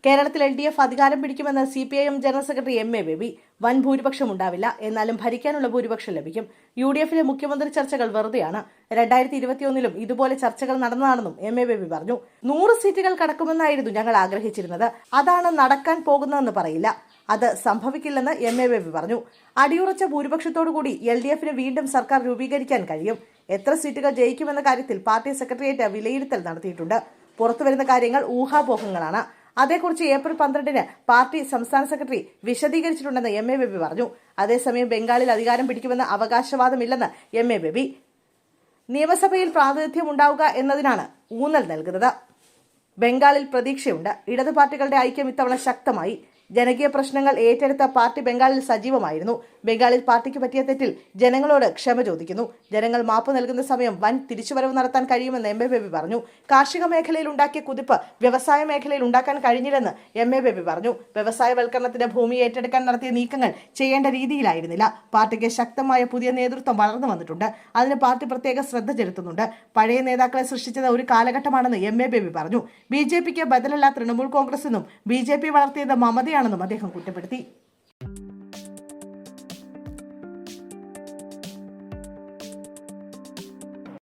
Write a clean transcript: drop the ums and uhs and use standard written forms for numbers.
കേരളത്തിൽ LDF അധികാരം പിടിക്കുമെന്ന് CPIM general secretary MA baby. വൻ ഭൂരിപക്ഷം ഉണ്ടാവില്ല, എന്നാലും ഭരിക്കാനുള്ള ഭൂരിപക്ഷം ലഭിക്കും. UDFിലെ മുഖ്യമന്ത്രി ചർച്ചകൾ വെറുതെയാണ്. 2021 ഇതുപോലെ ചർച്ചകൾ നടന്നതാണെന്നും MA ബേബി പറഞ്ഞു. 100 സീറ്റുകൾ കടക്കുമെന്നായിരുന്നു ഞങ്ങൾ ആഗ്രഹിച്ചിരുന്നത്. അതാണ് നടക്കാൻ പോകുന്നതെന്ന് പറയില്ല. അത് സംഭവിക്കില്ലെന്ന് MA ബേബി പറഞ്ഞു. അടിയുറച്ച ഭൂരിപക്ഷത്തോടുകൂടി LDFിന് വീണ്ടും സർക്കാർ രൂപീകരിക്കാൻ കഴിയും. എത്ര സീറ്റുകൾ ജയിക്കുമെന്ന കാര്യത്തിൽ പാർട്ടി സെക്രട്ടേറിയറ്റ് വിലയിരുത്തൽ നടത്തിയിട്ടുണ്ട്. പുറത്തുവരുന്ന കാര്യങ്ങൾ ഊഹാപോഹങ്ങളാണ്. അതേക്കുറിച്ച് ഏപ്രിൽ 12 പാർട്ടി സംസ്ഥാന സെക്രട്ടറി വിശദീകരിച്ചിട്ടുണ്ടെന്ന് MA ബേബി പറഞ്ഞു. അതേസമയം ബംഗാളിൽ അധികാരം പിടിക്കുമെന്ന അവകാശവാദമില്ലെന്ന് MA ബേബി. നിയമസഭയിൽ പ്രാതിനിധ്യം ഉണ്ടാവുക എന്നതിനാണ് ഊന്നൽ നൽകുന്നത്. ബംഗാളിൽ പ്രതീക്ഷയുണ്ട്. ഇടത് പാർട്ടികളുടെ ഐക്യം ഇത്തവണ ശക്തമായി. ജനകീയ പ്രശ്നങ്ങൾ ഏറ്റെടുത്ത പാർട്ടി ബംഗാളിൽ സജീവമായിരുന്നു. ബംഗാളിൽ പാർട്ടിക്ക് പറ്റിയ തെറ്റിൽ ജനങ്ങളോട് ക്ഷമ ചോദിക്കുന്നു. ജനങ്ങൾ മാപ്പ് നൽകുന്ന സമയം വൻ തിരിച്ചുവരവ് നടത്താൻ കഴിയുമെന്ന് MA ബേബി പറഞ്ഞു. കാർഷിക മേഖലയിൽ ഉണ്ടാക്കിയ കുതിപ്പ് വ്യവസായ മേഖലയിൽ ഉണ്ടാക്കാൻ കഴിഞ്ഞില്ലെന്ന് MA ബേബി പറഞ്ഞു. വ്യവസായവൽക്കരണത്തിന് ഭൂമി ഏറ്റെടുക്കാൻ നടത്തിയ നീക്കങ്ങൾ ചെയ്യേണ്ട രീതിയിലായിരുന്നില്ല. പാർട്ടിക്ക് ശക്തമായ പുതിയ നേതൃത്വം വളർന്നു വന്നിട്ടുണ്ട്. അതിന് പാർട്ടി പ്രത്യേക ശ്രദ്ധ ചെലുത്തുന്നുണ്ട്. പഴയ നേതാക്കളെ സൃഷ്ടിച്ചത് ഒരു കാലഘട്ടമാണെന്ന് MA ബേബി പറഞ്ഞു. BJPക്ക് ബദലല്ല തൃണമൂൽ കോൺഗ്രസ് എന്നും BJP വളർത്തിയത് മമതയാണെന്നും അദ്ദേഹം കുറ്റപ്പെടുത്തി.